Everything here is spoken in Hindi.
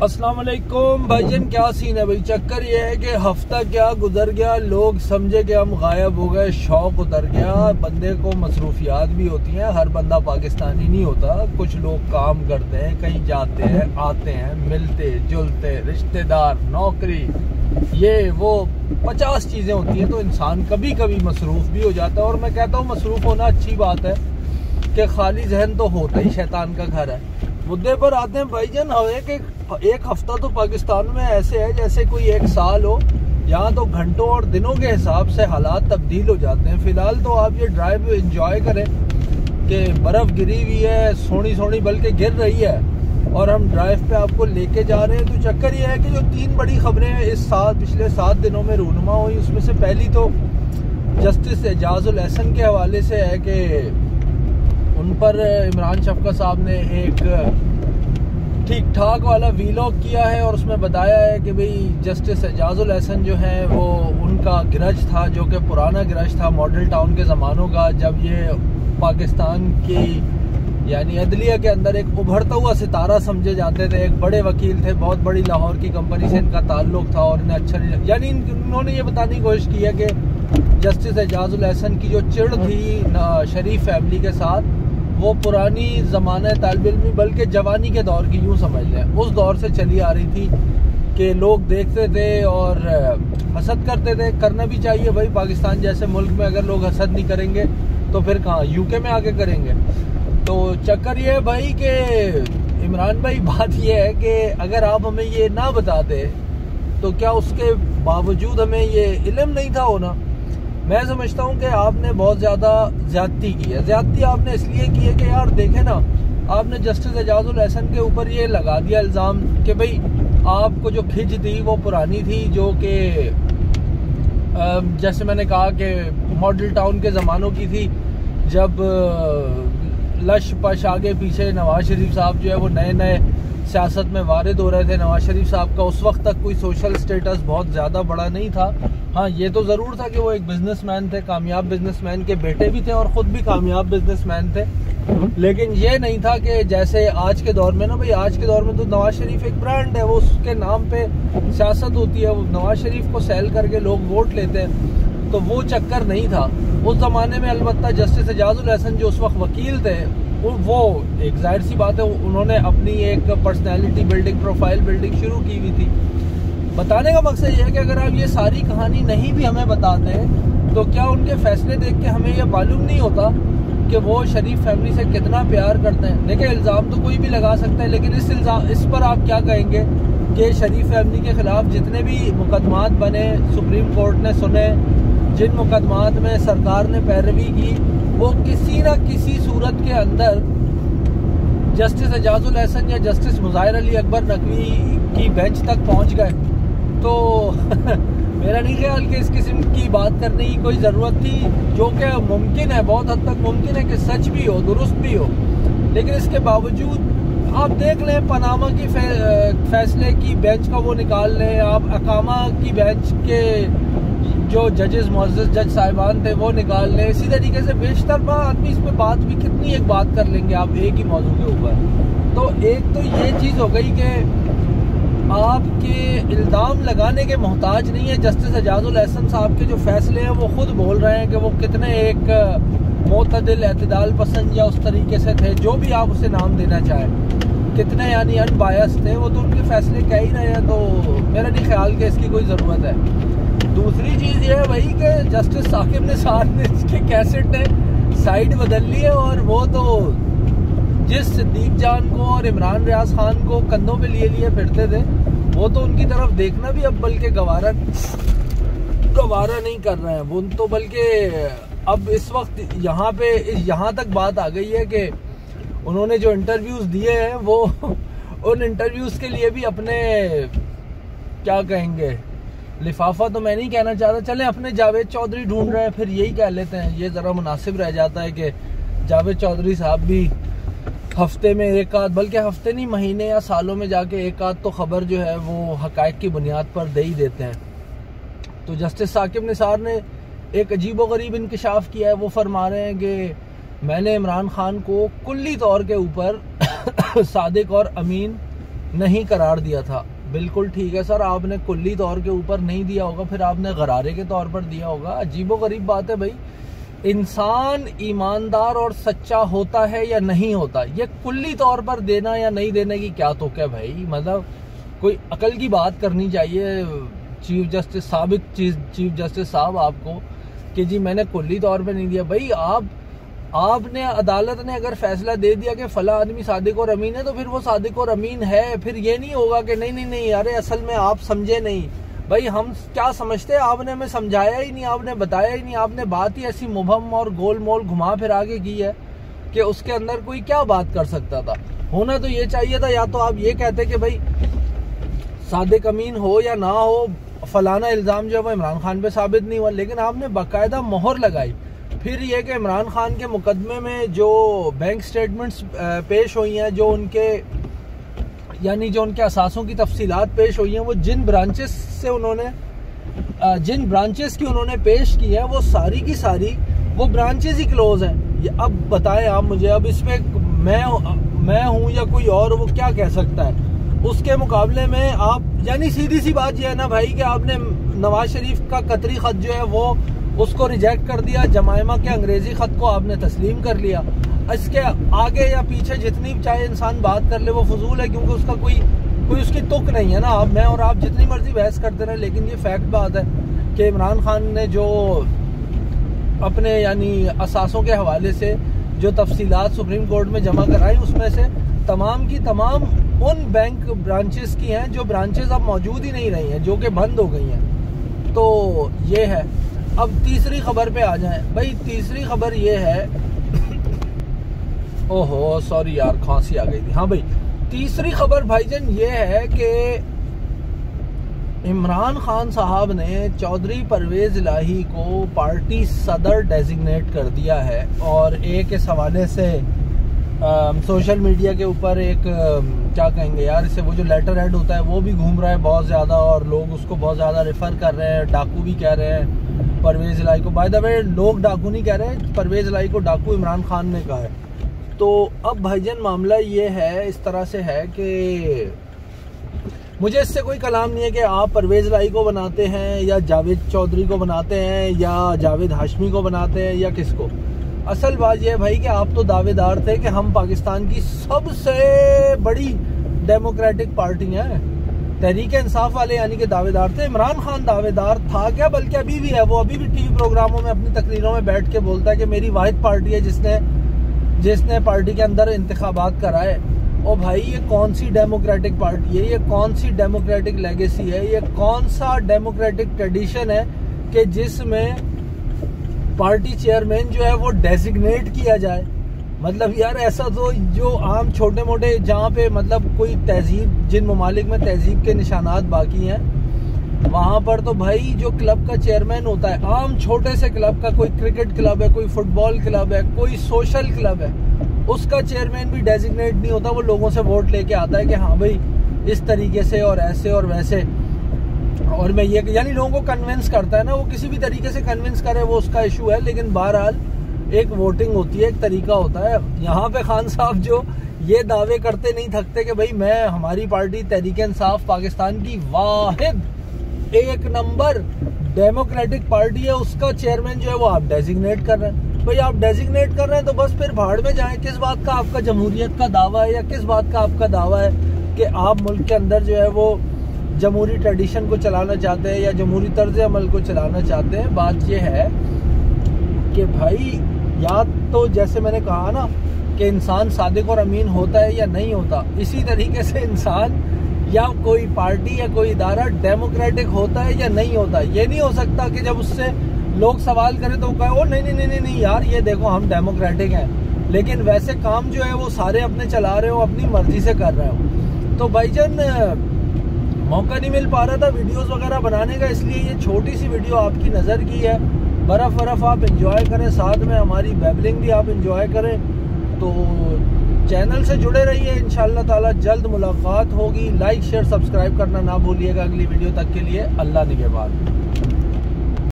अस्सलाम वालेकुम भाईजान, क्या सीन है भाई। चक्कर ये है कि हफ्ता क्या गुजर गया, लोग समझे कि हम गायब हो गए, शौक उतर गया। बंदे को मसरूफियात भी होती हैं, हर बंदा पाकिस्तानी नहीं होता। कुछ लोग काम करते हैं, कहीं जाते हैं, आते हैं, मिलते जुलते, रिश्तेदार, नौकरी, ये वो 50 चीज़ें होती हैं। तो इंसान कभी कभी मसरूफ़ भी हो जाता है। और मैं कहता हूँ मसरूफ़ होना अच्छी बात है कि खाली जहन तो होता ही शैतान का घर है। मुद्दे पर आते हैं भाईजान। एक हफ्ता तो पाकिस्तान में ऐसे है जैसे कोई एक साल हो। यहाँ तो घंटों और दिनों के हिसाब से हालात तब्दील हो जाते हैं। फिलहाल तो आप ये ड्राइव एंजॉय करें कि बर्फ़ गिरी हुई है, सोनी सोनी बल्कि गिर रही है, और हम ड्राइव पे आपको लेके जा रहे हैं। तो चक्कर ये है कि जो 3 बड़ी खबरें इस साल पिछले 7 दिनों में रूनुमा हुई, उसमें से पहली तो जस्टिस एजाजुल एहसन के हवाले से है कि उन पर इमरान शफकत साहब ने एक ठीक ठाक वाला वीलॉग किया है और उसमें बताया है कि भाई जस्टिस एजाजुल एहसन जो है वो उनका गिरज था, जो कि पुराना गिरज था मॉडल टाउन के ज़मानों का, जब ये पाकिस्तान की यानी अदलिया के अंदर एक उभरता हुआ सितारा समझे जाते थे। एक बड़े वकील थे, बहुत बड़ी लाहौर की कंपनी से इनका ताल्लुक था और इन्हें अच्छा नहीं, यानी इन्होंने ये बताने की कोशिश की है कि जस्टिस एजाजुल एहसन की जो चिढ़ थी शरीफ फैमिली के साथ, वो पुरानी ज़माने तालिब इल्मी बल्कि जवानी के दौर की यूँ समझ लें, उस दौर से चली आ रही थी कि लोग देखते थे और हसद करते थे। करना भी चाहिए भाई, पाकिस्तान जैसे मुल्क में अगर लोग हसद नहीं करेंगे तो फिर कहाँ यूके में आके करेंगे। तो चक्कर ये है भाई कि इमरान भाई, बात ये है कि अगर आप हमें ये ना बताते तो क्या उसके बावजूद हमें ये इल्म नहीं था होना। मैं समझता हूँ कि आपने बहुत ज़्यादा ज़्यादती की है। ज़्यादती आपने इसलिए की है कि यार देखें ना, आपने जस्टिस एजाजुल एहसन के ऊपर ये लगा दिया इल्ज़ाम कि भाई आपको जो खिंच थी वो पुरानी थी, जो कि जैसे मैंने कहा कि मॉडल टाउन के ज़मानों की थी, जब लश पश आगे पीछे नवाज शरीफ साहब जो है वो नए नए सियासत में वारिद हो रहे थे। नवाज शरीफ साहब का उस वक्त तक कोई सोशल स्टेटस बहुत ज़्यादा बड़ा नहीं था। हाँ, ये तो ज़रूर था कि वो एक बिजनेसमैन थे, कामयाब बिजनेसमैन के बेटे भी थे और ख़ुद भी कामयाब बिजनेसमैन थे। लेकिन ये नहीं था कि जैसे आज के दौर में ना भाई, आज के दौर में तो नवाज शरीफ एक ब्रांड है, वो उसके नाम पे सियासत होती है, वो नवाज शरीफ को सेल करके लोग वोट लेते हैं। तो वो चक्कर नहीं था उस ज़माने में। अलबत्ता जस्टिस एजाजुल एहसन जो उस वक्त वकील थे, वो एक जाहिर सी बात है उन्होंने अपनी एक पर्सनैलिटी बिल्डिंग, प्रोफाइल बिल्डिंग शुरू की हुई थी। बताने का मकसद ये है कि अगर आप ये सारी कहानी नहीं भी हमें बताते तो क्या उनके फैसले देख के हमें ये मालूम नहीं होता कि वो शरीफ फैमिली से कितना प्यार करते हैं। देखिए, इल्ज़ाम तो कोई भी लगा सकता है, लेकिन इस पर आप क्या कहेंगे कि शरीफ फैमिली के ख़िलाफ़ जितने भी मुकदमात बने, सुप्रीम कोर्ट ने सुने, जिन मुकदमात में सरकार ने पैरवी की, वो किसी न किसी सूरत के अंदर जस्टिस एजाजुल एहसन या जस्टिस मुज़ाहिर अली अकबर नकवी की बेंच तक पहुंच गए। तो मेरा नहीं ख्याल कि इस किस्म की बात करने की कोई ज़रूरत थी, जो कि मुमकिन है, बहुत हद तक मुमकिन है कि सच भी हो, दुरुस्त भी हो। लेकिन इसके बावजूद आप देख लें, पनामा की फैसले की बेंच का वो निकाल लें, आप अकामा की बेंच के जो जजेस, मुअज़्ज़ज़ जज साहिबान थे वो निकाल लें। इसी तरीके से बेशतर आदमी इस पर बात भी कितनी एक बात कर लेंगे आप एक ही मौजू के ऊपर। तो एक तो ये चीज़ हो गई कि आपके इल्ज़ाम लगाने के मोहताज नहीं है। जस्टिस एजाजुल एहसन साहब के जो फैसले हैं वो खुद बोल रहे हैं कि वो कितने एक मोतदिल, एतदाल पसंद या उस तरीके से थे, जो भी आप उसे नाम देना चाहें, कितने यानी अनबायस थे वो, तो उनके फैसले कह ही रहे हैं। तो मेरा नहीं ख्याल कि इसकी कोई ज़रूरत है। दूसरी चीज़ ये है भाई कि जस्टिस साकिब निसार ने इसके कैसेट ने साइड बदल ली है, और वो तो जिस सिद्दीक जान को और इमरान रियाज खान को कंधों पे लिए लिए फिरते थे, वो तो उनकी तरफ देखना भी अब बल्कि गवारा नहीं कर रहे हैं वो तो। बल्कि अब इस वक्त यहाँ तक बात आ गई है कि उन्होंने जो इंटरव्यूज़ दिए हैं वो उन इंटरव्यूज़ के लिए भी अपने क्या कहेंगे, लिफाफा तो मैं नहीं कहना चाहता, चलें अपने जावेद चौधरी ढूंढ रहे हैं, फिर यही कह लेते हैं। ये ज़रा मुनासिब रह जाता है कि जावेद चौधरी साहब भी हफ्ते में एक आध, बल्कि हफ्ते नहीं, महीने या सालों में जाके एक आध तो खबर जो है वो हकायक की बुनियाद पर दे ही देते हैं। तो जस्टिस साकिब निसार ने एक अजीब व गरीब इंकशाफ किया है। वो फरमा रहे हैं कि मैंने इमरान खान को कुल्ली तौर के ऊपर सादिक और अमीन नहीं करार दिया था। बिल्कुल ठीक है सर, आपने कुल्ली तौर के ऊपर नहीं दिया होगा, फिर आपने गरारे के तौर पर दिया होगा। अजीबोगरीब बात है भाई, इंसान ईमानदार और सच्चा होता है या नहीं होता, ये कुल्ली तौर पर देना या नहीं देने की क्या तुक है भाई। मतलब कोई अकल की बात करनी चाहिए चीफ जस्टिस साहब आपको कि जी मैंने कुल्ली तौर पे नहीं दिया। भाई आपने अदालत ने अगर फैसला दे दिया कि फला आदमी सादिक और अमीन है तो फिर वो सादिक और अमीन है। फिर ये नहीं होगा कि नहीं अरे असल में आप समझे नहीं। भाई हम क्या समझते हैं, आपने हमें समझाया ही नहीं, आपने बताया ही नहीं, आपने बात ही ऐसी मुबहम और गोल मोल घुमा फिर आगे की है कि उसके अंदर कोई क्या बात कर सकता था। होना तो ये चाहिए था, या तो आप ये कहते कि भाई सादिक अमीन हो या ना हो, फलाना इल्ज़ाम जो है वो इमरान खान पे साबित नहीं हुआ, लेकिन आपने बाकायदा मोहर लगाई। फिर ये कि इमरान खान के मुकदमे में जो बैंक स्टेटमेंट्स पेश हुई हैं, जो उनके यानी जो उनके असासों की तफसीलात पेश हुई हैं, वो जिन ब्रांचेस की उन्होंने पेश की है वो सारी की सारी वो ब्रांचेस ही क्लोज हैं। अब बताएं आप मुझे, अब इसमें मैं हूं या कोई और वो क्या कह सकता है। उसके मुकाबले में आप यानी सीधी सी बात यह है ना भाई कि आपने नवाज शरीफ का कतरी खत जो है वो उसको रिजेक्ट कर दिया, जमायमा के अंग्रेजी खत को आपने तस्लीम कर लिया। इसके आगे या पीछे जितनी चाहे इंसान बात कर ले वो फजूल है, क्योंकि उसका कोई उसकी तुक नहीं है ना। आप मैं और आप जितनी मर्जी बहस करते रहे, लेकिन ये फैक्ट बात है कि इमरान खान ने जो अपने यानी असासों के हवाले से जो तफसीलात सुप्रीम कोर्ट में जमा कराई, उसमें से तमाम की तमाम उन बैंक ब्रांचेस की हैं जो ब्रांचेस अब मौजूद ही नहीं रही हैं, जो कि बंद हो गई हैं। तो ये है। अब तीसरी खबर पे आ जाएं भाई। तीसरी खबर ये है, ओहो सॉरी यार खांसी आ गई थी। हाँ भाई, तीसरी खबर भाईजान ये है कि इमरान खान साहब ने चौधरी परवेज इलाही को पार्टी सदर डेजिग्नेट कर दिया है। और एक इस हवाले से सोशल मीडिया के ऊपर एक क्या कहेंगे यार इसे, वो जो लेटर हेड होता है वो भी घूम रहा है बहुत ज़्यादा, और लोग उसको बहुत ज़्यादा रेफर कर रहे हैं, डाकू भी कह रहे हैं परवेज इलाही को। बाय द वे लोग डाकू नहीं कह रहे हैं, परवेज इलाही को डाकू इमरान खान ने कहा है। तो अब भाईजान मामला ये है, इस तरह से है कि मुझे इससे कोई कलाम नहीं है कि आप परवेज इलाही को बनाते हैं या जावेद चौधरी को बनाते हैं या जावेद हाशमी को बनाते हैं या किसको। असल बात यह है भाई कि आप तो दावेदार थे कि हम पाकिस्तान की सबसे बड़ी डेमोक्रेटिक पार्टी है। तहरीक इंसाफ वाले यानी कि दावेदार थे। इमरान खान दावेदार था क्या, बल्कि अभी भी है। वो अभी भी टीवी प्रोग्रामों में अपनी तकरीरों में बैठ के बोलता है कि मेरी वाहिद पार्टी है जिसने पार्टी के अंदर इंतखाबात कराए। और भाई ये कौन सी डेमोक्रेटिक पार्टी है, ये कौन सी डेमोक्रेटिक लेगेसी है, ये कौन सा डेमोक्रेटिक ट्रेडिशन है कि जिसमें पार्टी चेयरमैन जो है वो डेजिग्नेट किया जाए। मतलब यार ऐसा तो जो आम छोटे मोटे जहाँ पे मतलब कोई तहजीब, जिन ममालिक में तहजीब के निशानात बाकी हैं, वहाँ पर तो भाई जो क्लब का चेयरमैन होता है, आम छोटे से क्लब का, कोई क्रिकेट क्लब है, कोई फुटबॉल क्लब है, कोई सोशल क्लब है, उसका चेयरमैन भी डेजिग्नेट नहीं होता। वो लोगों से वोट लेके आता है कि हाँ भाई इस तरीके से और ऐसे और वैसे, और मैं ये यानी लोगों को कन्विंस करता है ना। वो किसी भी तरीके से कन्विंस करे वो उसका इशू है, लेकिन बहरहाल एक वोटिंग होती है, एक तरीका होता है। यहाँ पे खान साहब जो ये दावे करते नहीं थकते कि भाई मैं हमारी पार्टी तहरीक इंसाफ पाकिस्तान की वाहिद एक नंबर डेमोक्रेटिक पार्टी है, उसका चेयरमैन जो है वो आप डेजिग्नेट कर रहे हैं। भाई आप डेजिग्नेट कर रहे हैं तो बस फिर भाड़ में जाएं। किस बात का आपका जमहूरियत का दावा है, या किस बात का आपका दावा है कि आप मुल्क के अंदर जो है वो जमहूरी ट्रेडिशन को चलाना चाहते हैं या जमहूरी तर्ज अमल को चलाना चाहते हैं। बात यह है कि भाई या तो जैसे मैंने कहा ना कि इंसान सादिक और अमीन होता है या नहीं होता, इसी तरीके से इंसान या कोई पार्टी या कोई इदारा डेमोक्रेटिक होता है या नहीं होता। ये नहीं हो सकता कि जब उससे लोग सवाल करें तो कहे ओ नहीं यार ये देखो हम डेमोक्रेटिक हैं, लेकिन वैसे काम जो है वो सारे अपने चला रहे हो, अपनी मर्जी से कर रहे हो। तो भाईजान मौका नहीं मिल पा रहा था वीडियोस वगैरह बनाने का, इसलिए ये छोटी सी वीडियो आपकी नज़र की है। बर्फ़ आप एंजॉय करें, साथ में हमारी बैबलिंग भी आप एंजॉय करें। तो चैनल से जुड़े रहिए, इंशाअल्लाह ताला जल्द मुलाकात होगी। लाइक शेयर सब्सक्राइब करना ना भूलिएगा। अगली वीडियो तक के लिए अल्लाह निगहबान।